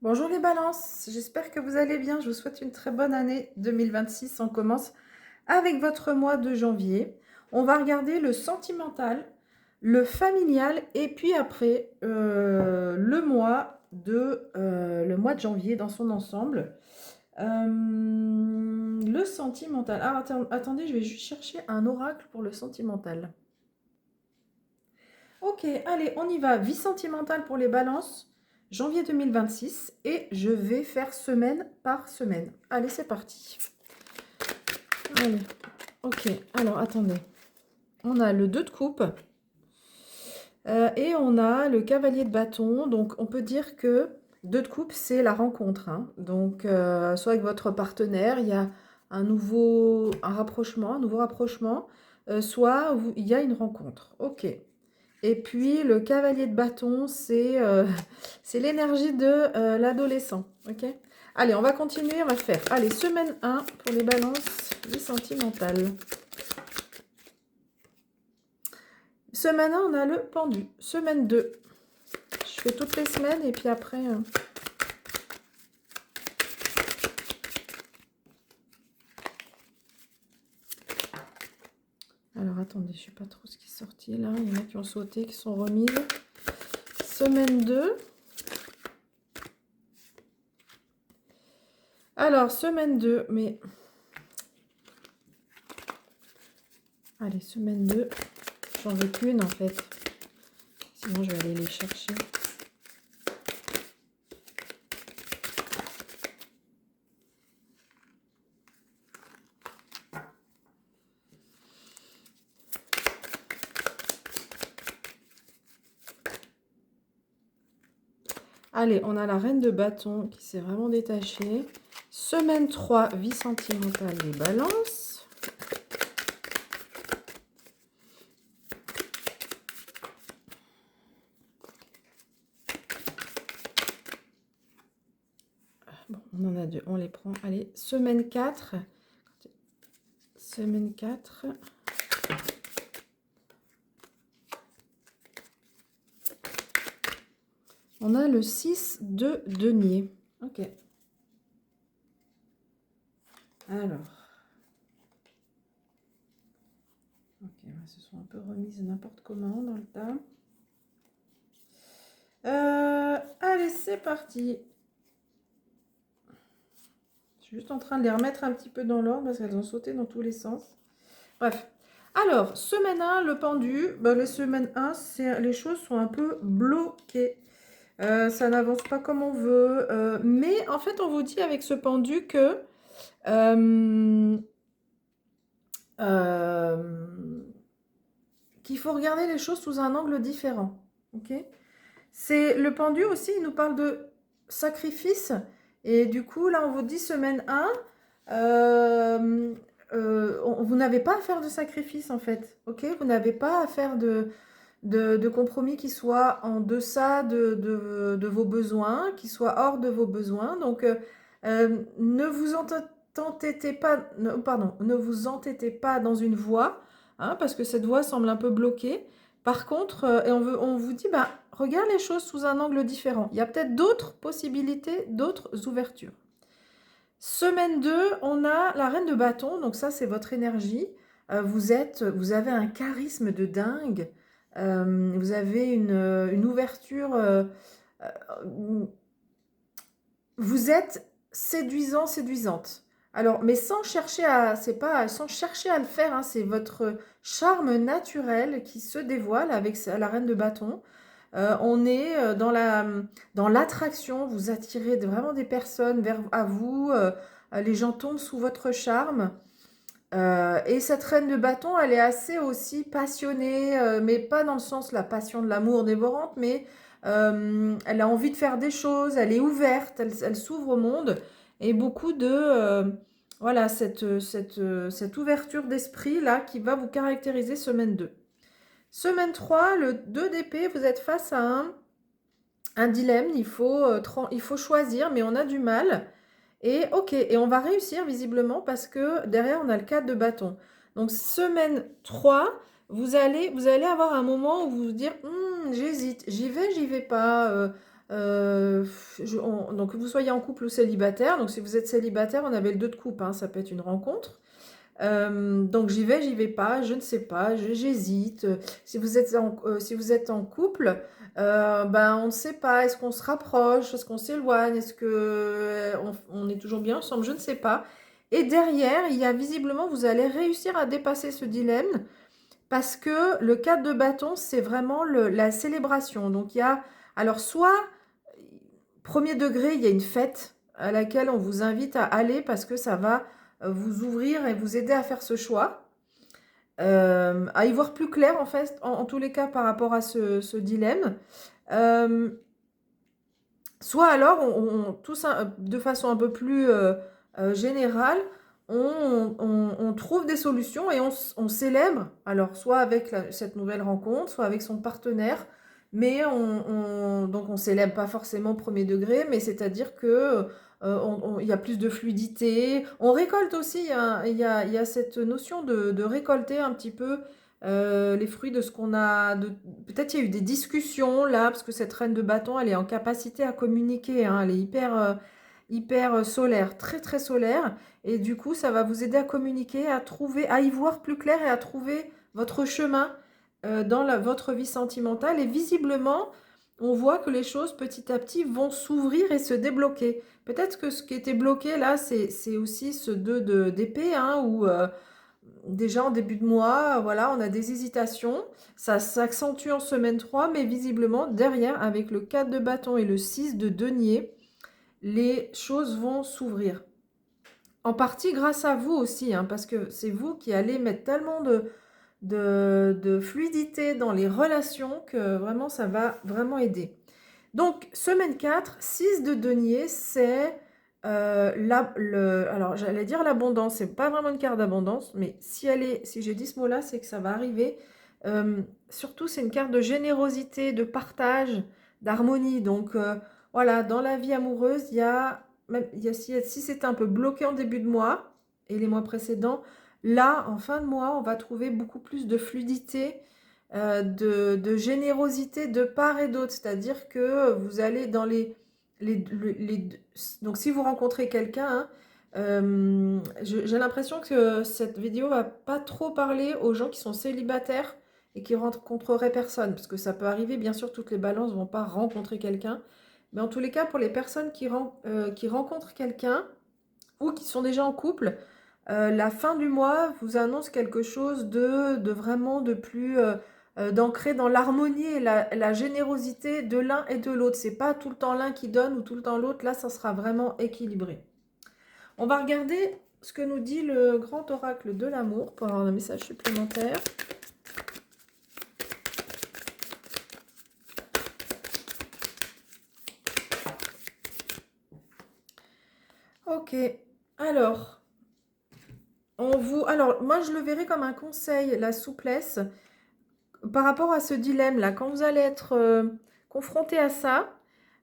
Bonjour les balances, j'espère que vous allez bien. Je vous souhaite une très bonne année 2026. On commence avec votre mois de janvier. On va regarder le sentimental, le familial et puis après le mois de janvier dans son ensemble. Le sentimental. Ah, attendez, je vais juste chercher un oracle pour le sentimental. Ok, allez, on y va. Vie sentimentale pour les balances, janvier 2026. Et je vais faire semaine par semaine. Allez, c'est parti. Allez, ok. Alors, attendez. On a le 2 de coupe. Et on a le cavalier de bâton. Donc, on peut dire que 2 de coupe, c'est la rencontre, hein. Donc, soit avec votre partenaire, il y a un nouveau rapprochement. Il y a une rencontre. Ok. Et puis le cavalier de bâton, c'est l'énergie de l'adolescent. Ok. Allez, on va continuer, on va faire. Allez, semaine 1 pour les balances, vie sentimentale. Semaine 1, on a le pendu. Semaine 2, je fais toutes les semaines et puis après... Alors, attendez, je ne sais pas trop ce qui est sorti là. Il y en a qui ont sauté, qui sont remises. Semaine 2. Alors, semaine 2, mais... Allez, semaine 2. J'en veux qu'une en fait. Sinon, je vais aller les chercher. Allez, on a la reine de bâton qui s'est vraiment détachée. Semaine 3, vie sentimentale des balances. Bon, on en a deux, on les prend. Allez, semaine 4. Semaine 4. On a le 6 de denier. Ok. Alors. Ok, elles se sont un peu remises n'importe comment dans le tas. Allez, c'est parti. Je suis juste en train de les remettre un petit peu dans l'ordre parce qu'elles ont sauté dans tous les sens. Bref. Alors, semaine 1, le pendu. Ben, les semaines 1, les choses sont un peu bloquées. Ça n'avance pas comme on veut. Mais en fait, on vous dit avec ce pendu que qu'il faut regarder les choses sous un angle différent. Ok. C'est le pendu aussi, il nous parle de sacrifice. Et du coup, là, on vous dit semaine 1, vous n'avez pas à faire de sacrifice en fait. Ok. Vous n'avez pas à faire de compromis qui soit en deçà de vos besoins, qui soit hors de vos besoins. Donc, ne vous entêtez pas, ne vous entêtez pas dans une voie, hein, parce que cette voie semble un peu bloquée. Par contre, et on vous dit, bah, regarde les choses sous un angle différent. Il y a peut-être d'autres possibilités, d'autres ouvertures. Semaine 2, on a la reine de bâton, donc ça c'est votre énergie. Vous avez un charisme de dingue. Vous avez une ouverture. Vous êtes séduisant, séduisante. Alors, mais sans chercher à le faire, hein, c'est votre charme naturel qui se dévoile avec la reine de bâton. On est dans l'attraction, vous attirez vraiment des personnes à vous, les gens tombent sous votre charme. Et cette reine de bâton, elle est assez aussi passionnée, mais pas dans le sens la passion de l'amour dévorante, mais elle a envie de faire des choses, elle est ouverte, elle s'ouvre au monde, et beaucoup voilà, cette ouverture d'esprit là qui va vous caractériser semaine 2. Semaine 3, le 2 d'épée, vous êtes face à un dilemme, il faut choisir, mais on a du mal. Et ok, et on va réussir visiblement parce que derrière, on a le 4 de bâton. Donc, semaine 3, vous allez avoir un moment où vous vous dire, j'hésite, j'y vais pas. Donc que vous soyez en couple ou célibataire, donc si vous êtes célibataire, on avait le 2 de coupe, hein, ça peut être une rencontre. Donc j'y vais pas, je ne sais pas, j'hésite. Si vous êtes en couple, ben, on ne sait pas, est-ce qu'on se rapproche, est-ce qu'on s'éloigne, est-ce que on est toujours bien ensemble, je ne sais pas. Et derrière, il y a visiblement, vous allez réussir à dépasser ce dilemme parce que le 4 de bâton, c'est vraiment la célébration. Donc il y a, alors soit, premier degré, il y a une fête à laquelle on vous invite à aller parce que ça va vous ouvrir et vous aider à faire ce choix, à y voir plus clair en fait, en tous les cas par rapport à ce dilemme. Euh, Soit alors, de façon un peu plus générale, on trouve des solutions et on célèbre, alors soit avec cette nouvelle rencontre, soit avec son partenaire, mais donc on célèbre pas forcément premier degré, mais c'est-à-dire que il y a plus de fluidité. On récolte aussi, il y a cette notion de récolter un petit peu les fruits de ce qu'on a. Peut-être il y a eu des discussions là, parce que cette reine de bâton, elle est en capacité à communiquer, hein, elle est hyper solaire, très très solaire. Et du coup, ça va vous aider à communiquer, à trouver, à y voir plus clair et à trouver votre chemin dans votre vie sentimentale. Et visiblement, on voit que les choses petit à petit vont s'ouvrir et se débloquer. Peut-être que ce qui était bloqué là, c'est aussi ce 2 d'épée, hein, où déjà en début de mois, voilà, on a des hésitations. Ça s'accentue en semaine 3, mais visiblement, derrière, avec le 4 de bâton et le 6 de denier, les choses vont s'ouvrir. En partie grâce à vous aussi, hein, parce que c'est vous qui allez mettre tellement de fluidité dans les relations que vraiment, ça va vraiment aider. Donc, semaine 4, 6 de denier, c'est alors j'allais dire l'abondance, c'est pas vraiment une carte d'abondance, mais si j'ai dit ce mot-là, c'est que ça va arriver. Surtout, c'est une carte de générosité, de partage, d'harmonie. Donc voilà, dans la vie amoureuse, si c'était un peu bloqué en début de mois et les mois précédents, là, en fin de mois, on va trouver beaucoup plus de fluidité, de générosité de part et d'autre. C'est-à-dire que vous allez dans donc si vous rencontrez quelqu'un, hein, j'ai l'impression que cette vidéo va pas trop parler aux gens qui sont célibataires et qui rencontreraient personne. Parce que ça peut arriver, bien sûr, toutes les balances ne vont pas rencontrer quelqu'un. Mais en tous les cas, pour les personnes qui rencontrent quelqu'un ou qui sont déjà en couple, la fin du mois vous annonce quelque chose de vraiment de plus d'ancré dans l'harmonie et la générosité de l'un et de l'autre. C'est pas tout le temps l'un qui donne ou tout le temps l'autre. Là, ça sera vraiment équilibré. On va regarder ce que nous dit le grand oracle de l'amour pour avoir un message supplémentaire. Ok, alors, alors moi je le verrai comme un conseil, la souplesse, par rapport à ce dilemme-là. Quand vous allez être confronté à ça,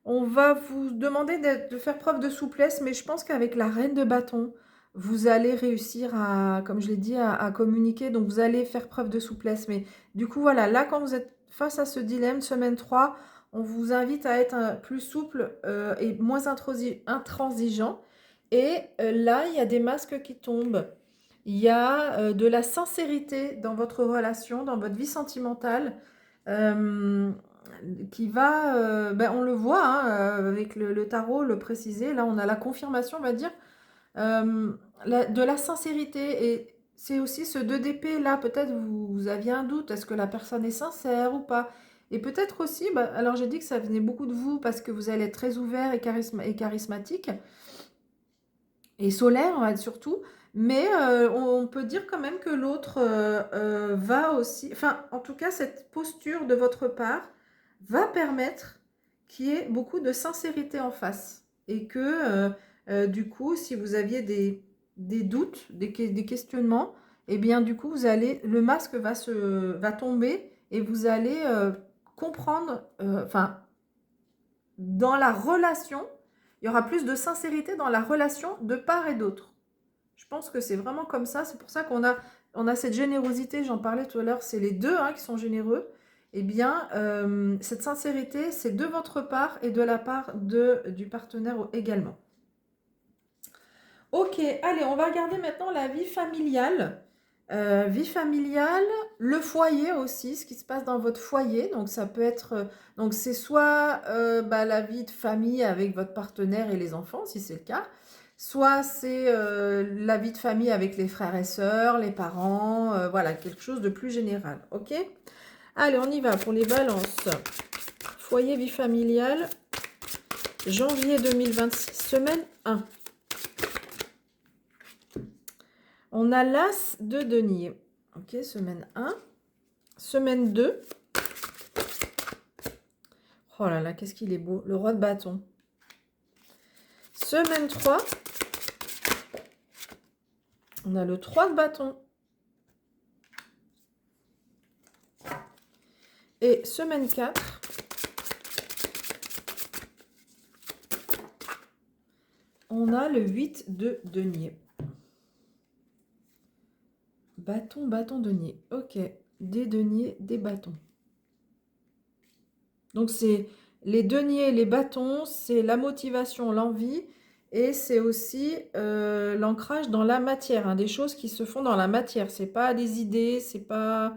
on va vous demander de faire preuve de souplesse, mais je pense qu'avec la reine de bâton, vous allez réussir à, comme je l'ai dit, à communiquer. Donc, vous allez faire preuve de souplesse. Mais du coup, voilà, là, quand vous êtes face à ce dilemme, semaine 3, on vous invite à être plus souple et moins intransigeant. Et là, il y a des masques qui tombent. Il y a de la sincérité dans votre relation, dans votre vie sentimentale. Euh, qui va, on le voit, hein, avec le tarot, le préciser, là on a la confirmation, on va dire, de la sincérité. Et c'est aussi ce 2 d'épée, là peut-être vous aviez un doute, est-ce que la personne est sincère ou pas? Et peut-être aussi, alors j'ai dit que ça venait beaucoup de vous parce que vous allez être très ouvert et charismatique, et solaire, surtout, mais on peut dire quand même que l'autre va aussi, enfin en tout cas cette posture de votre part va permettre qu'il y ait beaucoup de sincérité en face et que du coup si vous aviez des doutes, des questionnements, et bien du coup le masque va tomber et vous allez comprendre, enfin dans la relation, il y aura plus de sincérité dans la relation de part et d'autre. Je pense que c'est vraiment comme ça. C'est pour ça on a cette générosité. J'en parlais tout à l'heure. C'est les deux, hein, qui sont généreux. eh bien, cette sincérité, c'est de votre part et de la part du partenaire également. Ok, allez, on va regarder maintenant la vie familiale. Vie familiale, le foyer aussi, ce qui se passe dans votre foyer. Donc, ça peut être, donc c'est soit la vie de famille avec votre partenaire et les enfants, si c'est le cas. Soit c'est la vie de famille avec les frères et sœurs, les parents, voilà, quelque chose de plus général. Ok? Allez, on y va pour les balances. Foyer, vie familiale, janvier 2026, semaine 1. On a l'As de denier. Ok, semaine 1. Semaine 2. Oh là là, qu'est-ce qu'il est beau. Le roi de bâton. Semaine 3. On a le 3 de bâton. Et semaine 4. On a le 8 de denier. Bâton, bâton, denier. Ok. Des deniers, des bâtons. Donc, c'est les deniers, les bâtons, c'est la motivation, l'envie. Et c'est aussi l'ancrage dans la matière. Hein, des choses qui se font dans la matière. C'est pas des idées, c'est pas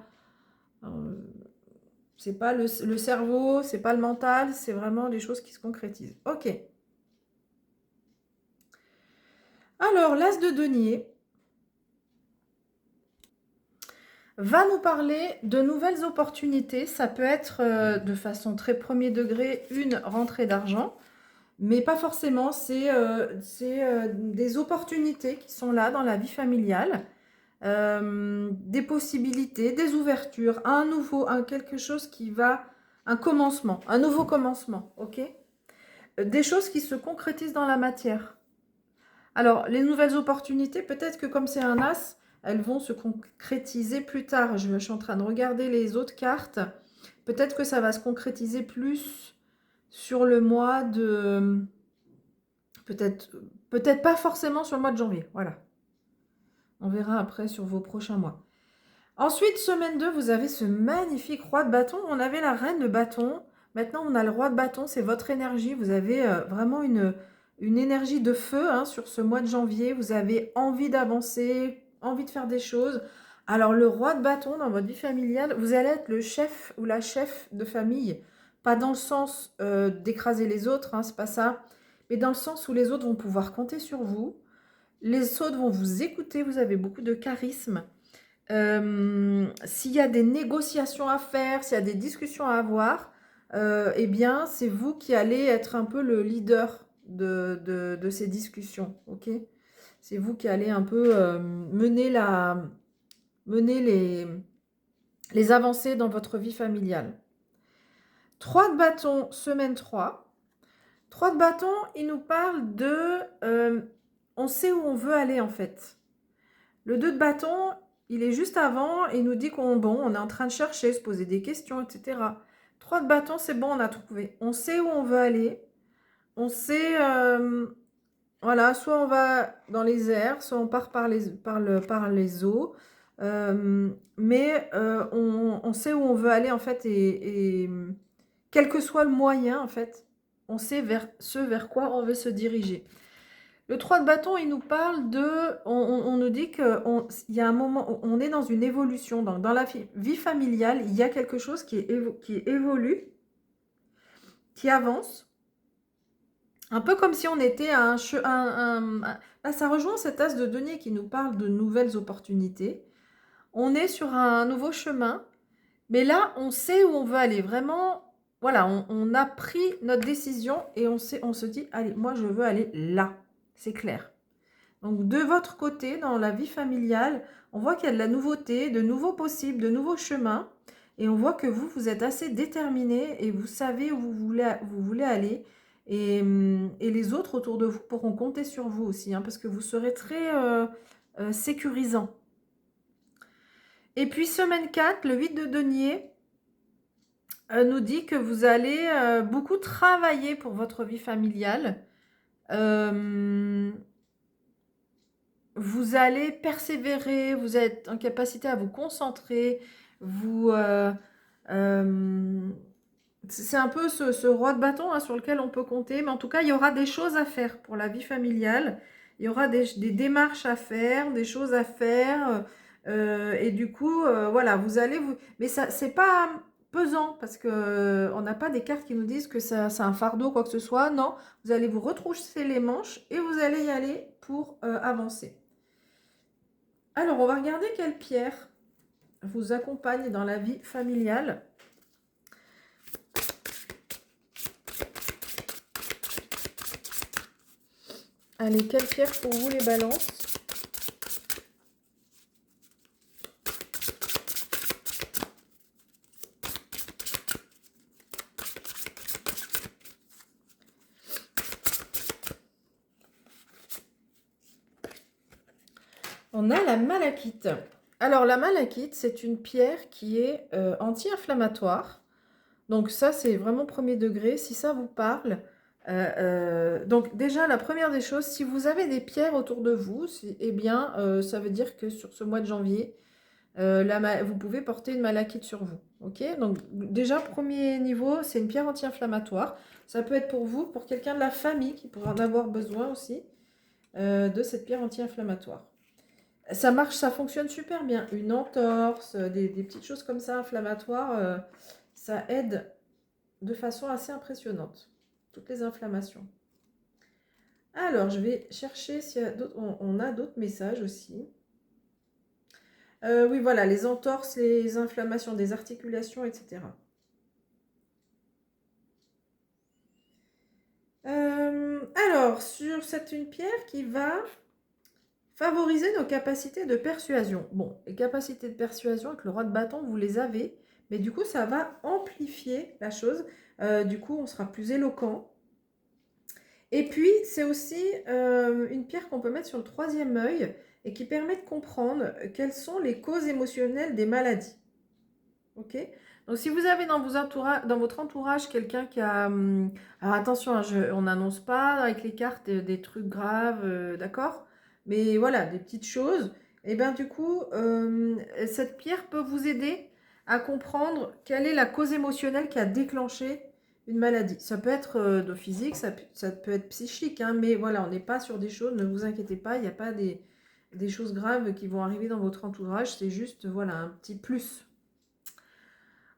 le cerveau, c'est pas le mental. C'est vraiment des choses qui se concrétisent. Ok. Alors, l'As de denier va nous parler de nouvelles opportunités. Ça peut être de façon très premier degré une rentrée d'argent, mais pas forcément. C'est des opportunités qui sont là dans la vie familiale, des possibilités, des ouvertures, quelque chose qui va, un commencement, un nouveau commencement, ok? Des choses qui se concrétisent dans la matière. Alors, les nouvelles opportunités, peut-être que comme c'est un as, elles vont se concrétiser plus tard. Je suis en train de regarder les autres cartes. Peut-être que ça va se concrétiser plus sur le mois de... Peut-être pas forcément sur le mois de janvier. Voilà. On verra après sur vos prochains mois. Ensuite, semaine 2, vous avez ce magnifique roi de bâton. On avait la reine de bâton. Maintenant, on a le roi de bâton. C'est votre énergie. Vous avez vraiment une énergie de feu hein, sur ce mois de janvier. Vous avez envie d'avancer, envie de faire des choses. Alors, le roi de bâton dans votre vie familiale, vous allez être le chef ou la chef de famille. Pas dans le sens d'écraser les autres, hein, c'est pas ça. Mais dans le sens où les autres vont pouvoir compter sur vous. Les autres vont vous écouter. Vous avez beaucoup de charisme. S'il y a des négociations à faire, s'il y a des discussions à avoir, eh bien, c'est vous qui allez être un peu le leader de ces discussions, ok? C'est vous qui allez un peu mener les avancées dans votre vie familiale. 3 de bâton, semaine 3. 3 de bâton, il nous parle on sait où on veut aller en fait. Le 2 de bâton, il est juste avant et il nous dit on est en train de chercher, se poser des questions, etc. 3 de bâton, c'est bon, on a trouvé. On sait où on veut aller. On sait, voilà, soit on va dans les airs, soit on part par les eaux. Mais on sait où on veut aller en fait et quel que soit le moyen en fait, on sait vers quoi on veut se diriger. Le 3 de bâton, il nous parle on nous dit qu'il y a un moment, on est dans une évolution. Dans la vie familiale, il y a quelque chose qui évolue, qui avance. Un peu comme si on était à là, ça rejoint cet as de denier qui nous parle de nouvelles opportunités. On est sur un nouveau chemin, mais là, on sait où on veut aller. Vraiment, voilà, on a pris notre décision et on se dit, allez, moi, je veux aller là. C'est clair. Donc, de votre côté, dans la vie familiale, on voit qu'il y a de la nouveauté, de nouveaux possibles, de nouveaux chemins. Et on voit que vous êtes assez déterminé et vous savez où vous voulez aller. Et les autres autour de vous pourront compter sur vous aussi, hein, parce que vous serez très sécurisant. Et puis, semaine 4, le 8 de denier nous dit que vous allez beaucoup travailler pour votre vie familiale. Vous allez persévérer, vous êtes en capacité à vous concentrer, C'est un peu ce roi de bâton hein, sur lequel on peut compter. Mais en tout cas, il y aura des choses à faire pour la vie familiale. Il y aura des démarches à faire, des choses à faire. Et du coup, voilà, vous allez vous... Mais ça, c'est pas pesant parce que on n'a pas des cartes qui nous disent que ça, c'est un fardeau, quoi que ce soit. Non, vous allez vous retrousser les manches et vous allez y aller pour avancer. Alors, on va regarder quelle pierre vous accompagne dans la vie familiale. Allez, quelle pierre pour vous les balances? On a la malachite. Alors, la malachite, c'est une pierre qui est anti-inflammatoire. Donc ça, c'est vraiment premier degré, si ça vous parle. Donc déjà, la première des choses, si vous avez des pierres autour de vous, eh bien, ça veut dire que sur ce mois de janvier, vous pouvez porter une malachite sur vous. Ok? Donc déjà, premier niveau, c'est une pierre anti-inflammatoire. Ça peut être pour vous, pour quelqu'un de la famille qui pourra en avoir besoin aussi de cette pierre anti-inflammatoire. Ça marche, ça fonctionne super bien. Une entorse, des petites choses comme ça inflammatoires, ça aide de façon assez impressionnante. Toutes les inflammations. Alors, je vais chercher s'il y a d'autres. On a d'autres messages aussi. Oui, voilà, les entorses, les inflammations des articulations, etc. Alors, c'est une pierre qui va favoriser nos capacités de persuasion. Bon, les capacités de persuasion avec le roi de bâton, vous les avez, mais du coup, ça va amplifier la chose. Du coup, on sera plus éloquent. Et puis, c'est aussi une pierre qu'on peut mettre sur le troisième œil et qui permet de comprendre quelles sont les causes émotionnelles des maladies. Ok? Donc, si vous avez dans votre entourage quelqu'un qui a... alors, attention, hein, on n'annonce pas avec les cartes des trucs graves, d'accord? Mais voilà, des petites choses. Et bien, du coup, cette pierre peut vous aider à comprendre quelle est la cause émotionnelle qui a déclenché une maladie. Ça peut être de physique, ça peut être psychique, hein, mais voilà, on n'est pas sur des choses, ne vous inquiétez pas, il n'y a pas des choses graves qui vont arriver dans votre entourage, c'est juste, voilà, un petit plus.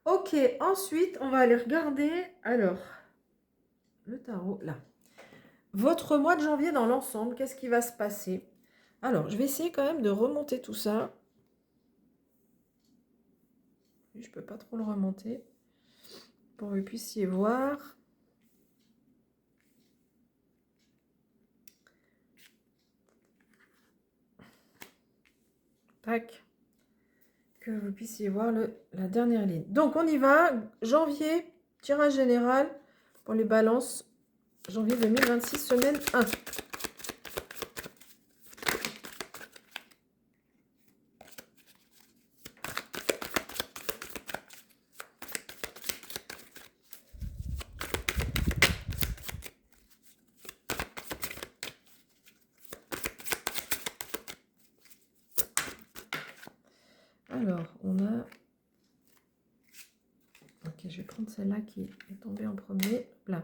Ok, ensuite, on va aller regarder, alors, le tarot, là. Votre mois de janvier dans l'ensemble, qu'est-ce qui va se passer? Alors, je vais essayer quand même de remonter tout ça. Je ne peux pas trop le remonter pour que vous puissiez voir. Tac. Que vous puissiez voir la dernière ligne. Donc, on y va. Janvier, tirage général pour les balances. Janvier 2026, semaine 1. Alors, on a... Ok, je vais prendre celle-là qui est tombée en premier. Là.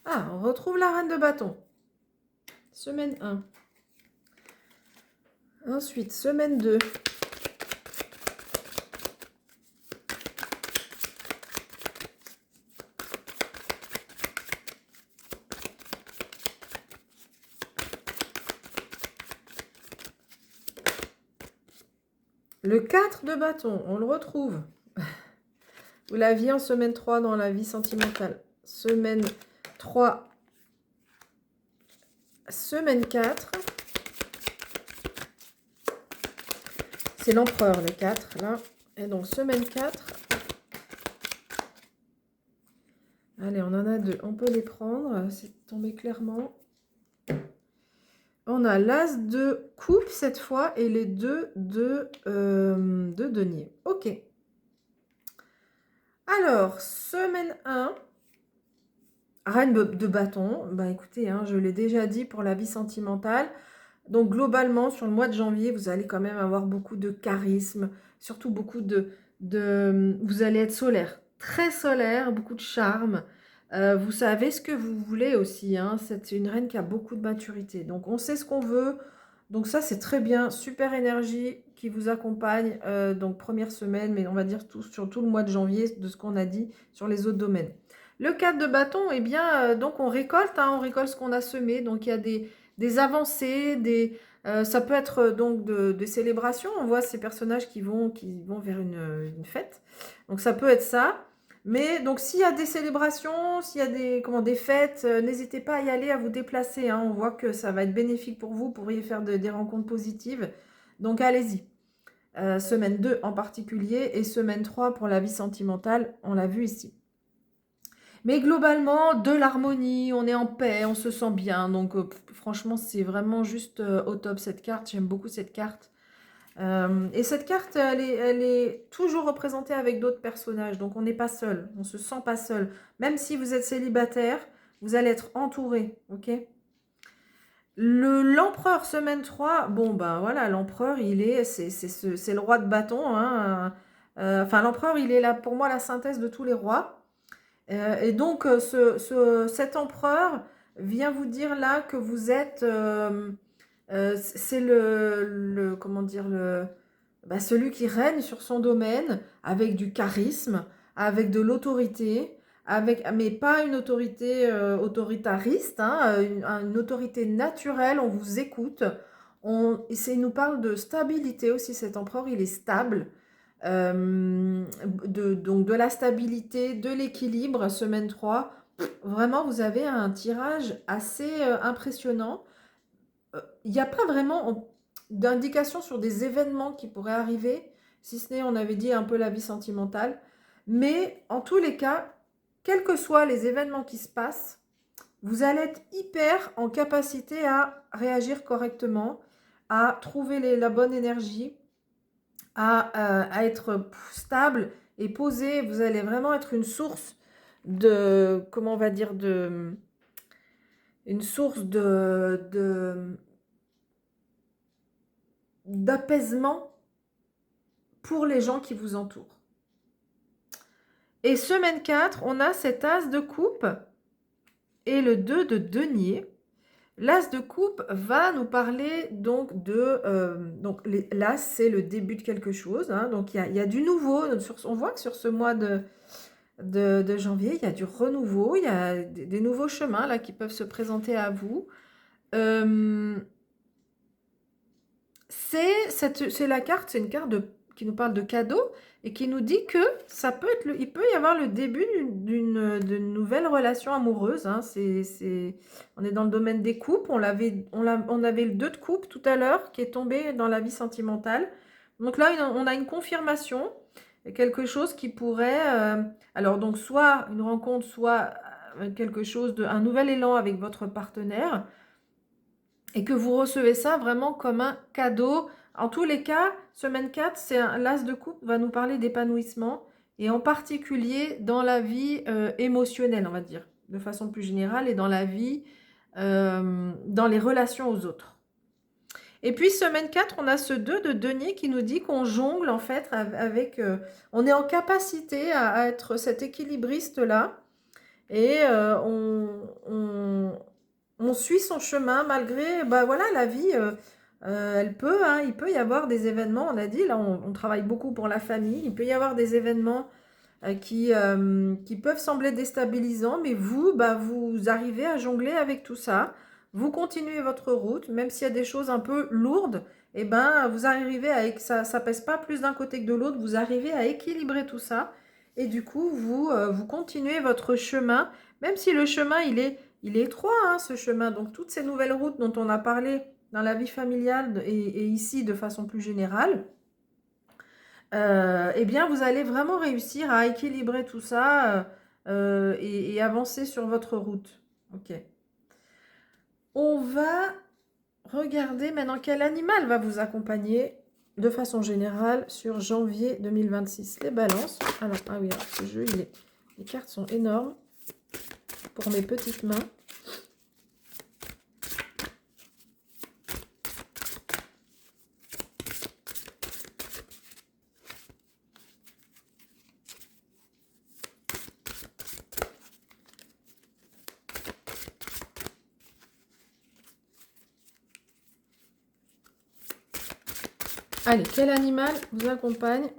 Ah, on retrouve la reine de bâton. Semaine 1. Ensuite, semaine 2. Le 4 de bâton, on le retrouve. Vous l'aviez en semaine 3 dans la vie sentimentale. Semaine 3. Semaine 4. C'est l'empereur, le 4, là. Et donc, semaine 4. Allez, on en a deux. On peut les prendre. C'est tombé clairement. On a l'as de coupe cette fois et les deux de denier. Ok. Alors, semaine 1. Reine de bâton. Bah écoutez, hein, je l'ai déjà dit pour la vie sentimentale. Donc globalement, sur le mois de janvier, vous allez quand même avoir beaucoup de charisme, surtout beaucoup vous allez être solaire, très solaire, beaucoup de charme. Vous savez ce que vous voulez aussi, hein. C'est une reine qui a beaucoup de maturité. Donc on sait ce qu'on veut. Donc ça c'est très bien, super énergie qui vous accompagne. Donc première semaine, mais on va dire sur tout le mois de janvier de ce qu'on a dit sur les autres domaines. Le 4 de bâton, eh bien, donc on récolte, hein, on récolte ce qu'on a semé. Donc il y a des avancées, ça peut être donc des célébrations. On voit ces personnages qui vont vers une fête. Donc ça peut être ça. Mais donc s'il y a des célébrations, s'il y a des fêtes, n'hésitez pas à y aller, à vous déplacer, hein. On voit que ça va être bénéfique pour vous, vous pourriez faire des rencontres positives. Donc allez-y. Semaine 2 en particulier et semaine 3 pour la vie sentimentale, on l'a vu ici. Mais globalement, de l'harmonie, on est en paix, on se sent bien. Donc franchement, c'est vraiment juste au top cette carte. J'aime beaucoup cette carte. Et cette carte, elle est toujours représentée avec d'autres personnages. Donc on n'est pas seul, on ne se sent pas seul. Même si vous êtes célibataire, vous allez être entouré. Ok. L'empereur semaine 3, bon ben voilà, l'empereur, c'est le roi de bâton, hein. Enfin, l'empereur, il est là pour moi la synthèse de tous les rois. Et donc, cet empereur vient vous dire là que vous êtes, c'est comment dire, celui qui règne sur son domaine avec du charisme, avec de l'autorité, mais pas une autorité autoritariste, hein, une autorité naturelle, on vous écoute. Il nous parle de stabilité aussi, cet empereur, il est stable. Donc de la stabilité, de l'équilibre, semaine 3. Vraiment, vous avez un tirage assez impressionnant. Il n'y a pas vraiment d'indication sur des événements qui pourraient arriver, si ce n'est, on avait dit, un peu la vie sentimentale. Mais en tous les cas, quels que soient les événements qui se passent, vous allez être hyper en capacité à réagir correctement, à trouver la bonne énergie, à être stable et posé. Vous allez vraiment être une source de, comment on va dire, une source d'apaisement pour les gens qui vous entourent. Et semaine 4, on a cet as de coupe et le 2 de denier. L'as de coupe va nous parler donc l'as, c'est le début de quelque chose, hein. Donc il y a du nouveau. On voit que sur ce mois de janvier, il y a du renouveau, il y a des nouveaux chemins là qui peuvent se présenter à vous. C'est la carte, c'est une carte qui nous parle de cadeau et qui nous dit que ça peut être il peut y avoir le début d'une nouvelle relation amoureuse, hein. On est dans le domaine des coupes. On avait le 2 de coupe tout à l'heure qui est tombé dans la vie sentimentale. Donc là, on a une confirmation, quelque chose qui pourrait, alors donc soit une rencontre, soit un nouvel élan avec votre partenaire, et que vous recevez ça vraiment comme un cadeau. En tous les cas, semaine 4, l'as de coupe va nous parler d'épanouissement, et en particulier dans la vie émotionnelle, on va dire, de façon plus générale, et dans la vie, dans les relations aux autres. Et puis, semaine 4, on a ce 2 de denier qui nous dit qu'on jongle, en fait, avec... on est en capacité à être cet équilibriste-là, et on suit son chemin malgré, bah voilà, la vie, il peut y avoir des événements, on a dit, là on travaille beaucoup pour la famille, il peut y avoir des événements qui peuvent sembler déstabilisants, mais vous, bah, vous arrivez à jongler avec tout ça, vous continuez votre route, même s'il y a des choses un peu lourdes, et ben vous arrivez ça pèse pas plus d'un côté que de l'autre, vous arrivez à équilibrer tout ça, et du coup vous continuez votre chemin, même si le chemin il est étroit, hein, ce chemin. Donc toutes ces nouvelles routes dont on a parlé dans la vie familiale et ici de façon plus générale, eh bien, vous allez vraiment réussir à équilibrer tout ça et avancer sur votre route. Ok. On va regarder maintenant quel animal va vous accompagner de façon générale sur janvier 2026. Les balances. Alors, ah oui, alors, ce jeu, les cartes sont énormes pour mes petites mains. Allez, quel animal vous accompagne?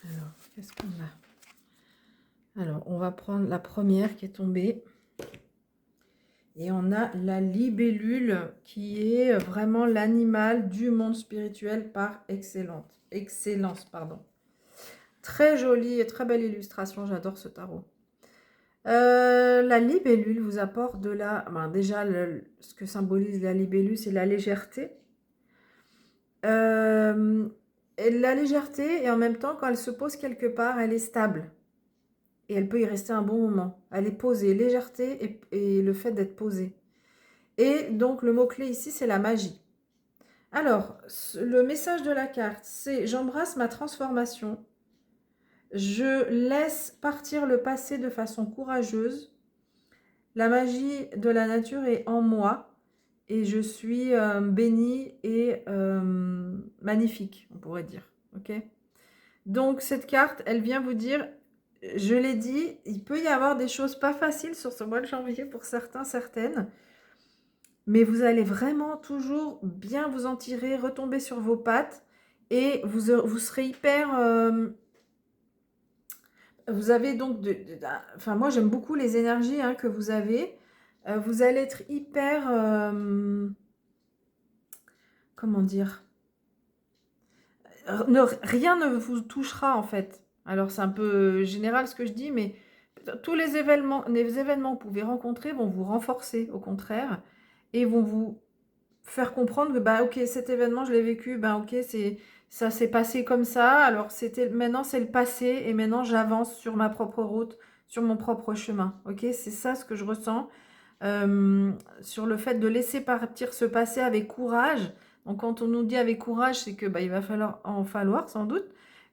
Alors, qu'est-ce qu'on a? Alors, on va prendre la première qui est tombée. Et on a la libellule qui est vraiment l'animal du monde spirituel par excellence. Pardon. Très jolie et très belle illustration, j'adore ce tarot. La libellule vous apporte de la... déjà, ce que symbolise la libellule, c'est la légèreté. Et la légèreté, et en même temps, quand elle se pose quelque part, elle est stable. Et elle peut y rester un bon moment. Elle est posée, légèreté et le fait d'être posée. Et donc, le mot-clé ici, c'est la magie. Alors, le message de la carte, c'est « J'embrasse ma transformation. Je laisse partir le passé de façon courageuse. La magie de la nature est en moi et je suis bénie et magnifique, on pourrait dire. Ok ? Donc, cette carte, elle vient vous dire, je l'ai dit, il peut y avoir des choses pas faciles sur ce mois de janvier pour certains, certaines. Mais vous allez vraiment toujours bien vous en tirer, retomber sur vos pattes et vous serez hyper... vous avez donc... enfin, moi, j'aime beaucoup les énergies que vous avez. Vous allez être hyper... comment dire? Rien ne vous touchera, en fait. Alors, c'est un peu général ce que je dis, mais tous les événements que vous pouvez rencontrer vont vous renforcer, au contraire, et vont vous faire comprendre que bah ok, cet événement je l'ai vécu, bah ok, ça s'est passé comme ça, alors maintenant c'est le passé et maintenant j'avance sur ma propre route, sur mon propre chemin. Ok, c'est ça ce que je ressens sur le fait de laisser partir ce passé avec courage. Donc quand on nous dit avec courage, c'est que bah, il va falloir sans doute,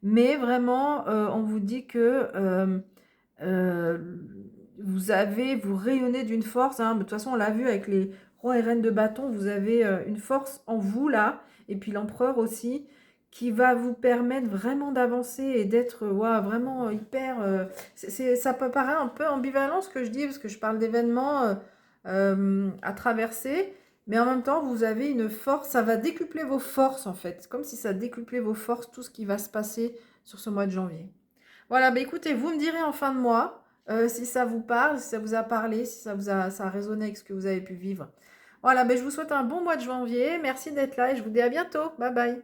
mais vraiment on vous dit que euh, vous rayonnez d'une force, de toute façon on l'a vu avec les roi et reine de bâton, vous avez une force en vous là, et puis l'empereur aussi, qui va vous permettre vraiment d'avancer et d'être vraiment hyper... ça peut paraître un peu ambivalent ce que je dis, parce que je parle d'événements à traverser, mais en même temps, vous avez une force, ça va décupler vos forces en fait. C'est comme si ça décuplait vos forces, tout ce qui va se passer sur ce mois de janvier. Voilà, bah écoutez, vous me direz en fin de mois si ça vous parle, si ça vous a parlé, si ça a résonné avec ce que vous avez pu vivre. Voilà, ben je vous souhaite un bon mois de janvier. Merci d'être là et je vous dis à bientôt. Bye bye.